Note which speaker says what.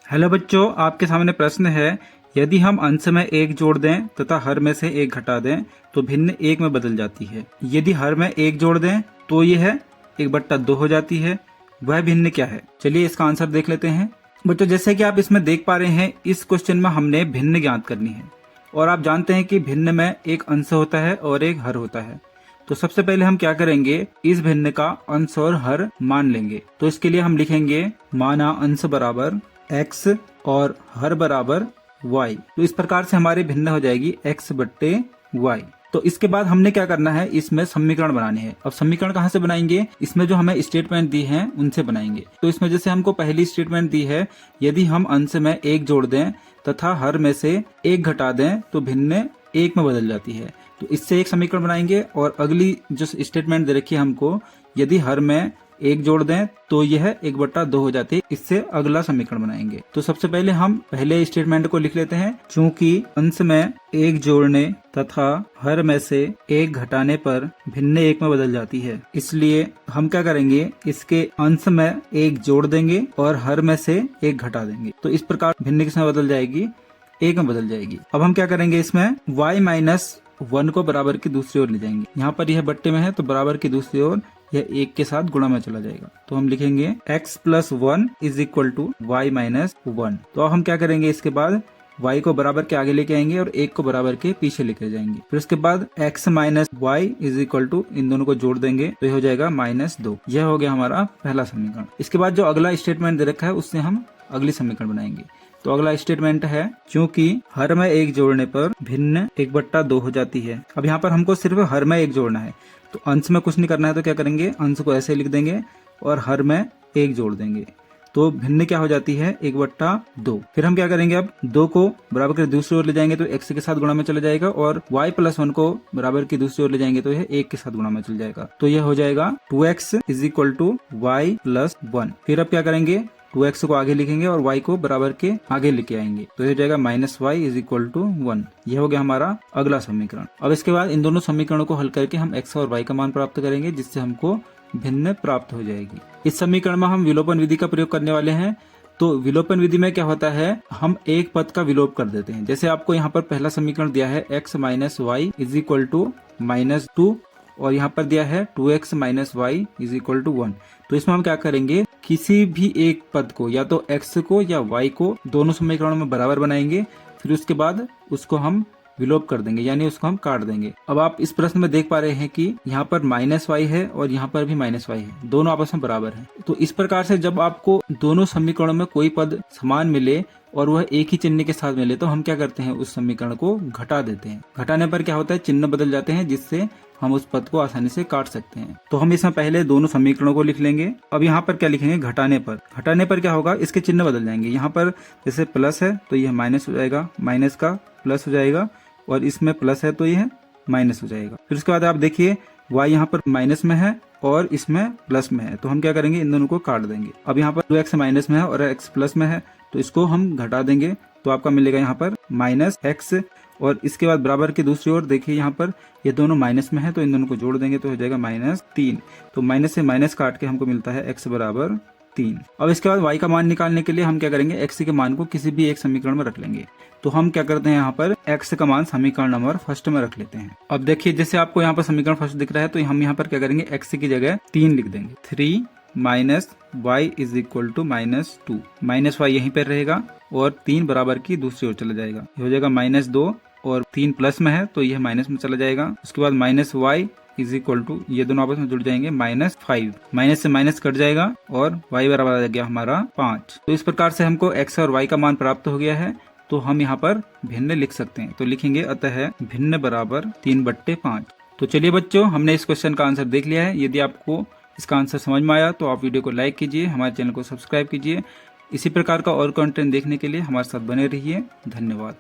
Speaker 1: Hello बच्चों, आपके सामने प्रश्न है, यदि हम अंश में एक जोड़ दें तथा हर में से एक घटा दें तो भिन्न एक में बदल जाती है। यदि हर में एक जोड़ दें तो यह 1/2 हो जाती है। वह भिन्न क्या है? चलिए इसका आंसर देख लेते हैं। बच्चों, जैसे कि आप इसमें देख पा रहे हैं, इस क्वेश्चन में हमने भिन्न ज्ञात करनी है और आप जानते हैं कि भिन्न में एक अंश होता है और एक हर होता है। तो सबसे पहले हम क्या करेंगे, इस भिन्न का अंश और हर मान लेंगे। तो इसके लिए हम लिखेंगे माना अंश बराबर x और हर बराबर y। तो इस प्रकार से हमारी भिन्न हो जाएगी x/y। तो इसके बाद हमने क्या करना है, इसमें समीकरण बनाने हैं। अब समीकरण कहाँ से बनाएंगे? इसमें जो हमें स्टेटमेंट दी है उनसे बनाएंगे। तो इसमें जैसे हमको पहली स्टेटमेंट दी है, यदि हम अंश में एक जोड़ दें तथा हर में से एक घटा दें तो भिन्न एक में बदल जाती है। तो इससे एक समीकरण बनाएंगे। और अगली जो स्टेटमेंट दे रखी है हमको, यदि हर में एक जोड़ दें तो यह 1/2 हो जाती है। इससे अगला समीकरण बनाएंगे। तो सबसे पहले हम पहले स्टेटमेंट को लिख लेते हैं। चूंकि अंश में एक जोड़ने तथा हर में से एक घटाने पर भिन्न एक में बदल जाती है, इसलिए हम क्या करेंगे, इसके अंश में एक जोड़ देंगे और हर में से एक घटा देंगे। तो इस प्रकार भिन्न किसमें बदल जाएगी? एक में बदल जाएगी। अब हम क्या करेंगे, इसमें y-1 को बराबर की दूसरी ओर ले जाएंगे। यहाँ पर यह बट्टे में है तो बराबर की दूसरी ओर यह एक के साथ गुणा में चला जाएगा। तो हम लिखेंगे x+1 = y-1। तो अब हम क्या करेंगे, इसके बाद y को बराबर के आगे लेके आएंगे और एक को बराबर के पीछे लेके जाएंगे। फिर उसके बाद x - y = इन दोनों को जोड़ देंगे तो यह हो जाएगा -2। यह हो गया हमारा पहला समीकरण। इसके बाद जो अगला स्टेटमेंट दे रखा है उससे हम अगली समीकरण बनाएंगे। तो अगला स्टेटमेंट है, क्योंकि हर में एक जोड़ने पर भिन्न 1/2 हो जाती है। अब यहाँ पर हमको सिर्फ हर में एक जोड़ना है, तो अंश में कुछ नहीं करना है। तो क्या करेंगे, अंश को ऐसे लिख देंगे और हर में एक जोड़ देंगे तो भिन्न क्या हो जाती है, 1/2। फिर हम क्या करेंगे, अब 2 को बराबर के दूसरी ओर ले जाएंगे तो x के साथ गुणा में चला जाएगा और y+1 को बराबर की दूसरी ओर ले जाएंगे तो यह 1 के साथ गुणा में चल जाएगा। तो यह हो जाएगा 2x = y+1। फिर अब क्या करेंगे, 2x को आगे लिखेंगे और y को बराबर के आगे लेके आएंगे तो यह हो जाएगा -y = 1। यह हो गया हमारा अगला समीकरण। अब इसके बाद इन दोनों समीकरणों को हल करके हम x और y का मान प्राप्त करेंगे, जिससे हमको भिन्न प्राप्त हो जाएगी। इस समीकरण में हम विलोपन विधि का प्रयोग करने वाले हैं। तो विलोपन विधि में क्या होता है, हम एक पद का विलोप कर देते हैं। जैसे आपको यहाँ पर पहला समीकरण दिया है x - y = -2 और यहाँ पर दिया है 2x - y = 1। तो इसमें हम क्या करेंगे, किसी भी एक पद को, या तो x को या y को, दोनों समीकरणों में बराबर बनाएंगे। फिर उसके बाद उसको हम विलोप कर देंगे, यानी उसको हम काट देंगे। अब आप इस प्रश्न में देख पा रहे हैं कि यहाँ पर -y है और यहाँ पर भी -y है, दोनों आपस में बराबर हैं। तो इस प्रकार से जब आपको दोनों समीकरणों में कोई पद समान मिले और वह एक ही चिन्ह के साथ मिले तो हम क्या करते हैं, उस समीकरण को घटा देते हैं। घटाने पर क्या होता है, चिन्ह बदल जाते हैं, जिससे हम उस पद को आसानी से काट सकते हैं। तो हम इसमें पहले दोनों समीकरणों को लिख लेंगे। अब यहाँ पर क्या लिखेंगे, घटाने पर। घटाने पर क्या होगा, इसके चिन्ह बदल जाएंगे। यहाँ पर जैसे प्लस है तो यह माइनस हो जाएगा, माइनस का प्लस हो जाएगा, और इसमें प्लस है तो यह माइनस हो जाएगा। फिर उसके बाद आप देखिए y यहाँ पर माइनस में है और इसमें प्लस में है, तो हम क्या करेंगे, इन दोनों को काट देंगे। अब यहाँ पर 2x माइनस में है और x प्लस में है, तो इसको हम घटा देंगे तो आपका मिलेगा यहाँ पर -x। और इसके बाद बराबर की दूसरी ओर देखिए, यहाँ पर ये दोनों माइनस में है तो इन दोनों को जोड़ देंगे तो हो जाएगा -3। तो माइनस से माइनस काट के हमको मिलता है x = 3। अब इसके बाद y का मान निकालने के लिए हम क्या करेंगे, x के मान को किसी भी एक समीकरण में रख लेंगे। तो हम क्या करते हैं, यहाँ पर x का मान समीकरण नंबर फर्स्ट में रख लेते हैं। अब देखिए, जैसे आपको यहाँ पर समीकरण फर्स्ट दिख रहा है तो हम यहाँ पर क्या करेंगे, x की जगह 3 लिख देंगे। 3 - y = -2। -y यहीं पर रहेगा और 3 बराबर की दूसरी ओर चला जाएगा, ये हो जाएगा -2 और 3 प्लस में है तो यह माइनस में चला जाएगा। उसके बाद -y = ये दोनों आपस में जुड़ जाएंगे -5। माइनस से माइनस कट जाएगा और y बराबर आ गया हमारा 5। तो इस प्रकार से हमको x और y का मान प्राप्त हो गया है। तो हम यहाँ पर भिन्न लिख सकते हैं। तो लिखेंगे अतः भिन्न बराबर 3/5। तो चलिए बच्चों, हमने इस क्वेश्चन का आंसर देख लिया है। यदि आपको इसका आंसर समझ में आया तो आप वीडियो को लाइक कीजिए, हमारे चैनल को सब्सक्राइब कीजिए। इसी प्रकार का और कंटेंट देखने के लिए हमारे साथ बने रहिए। धन्यवाद।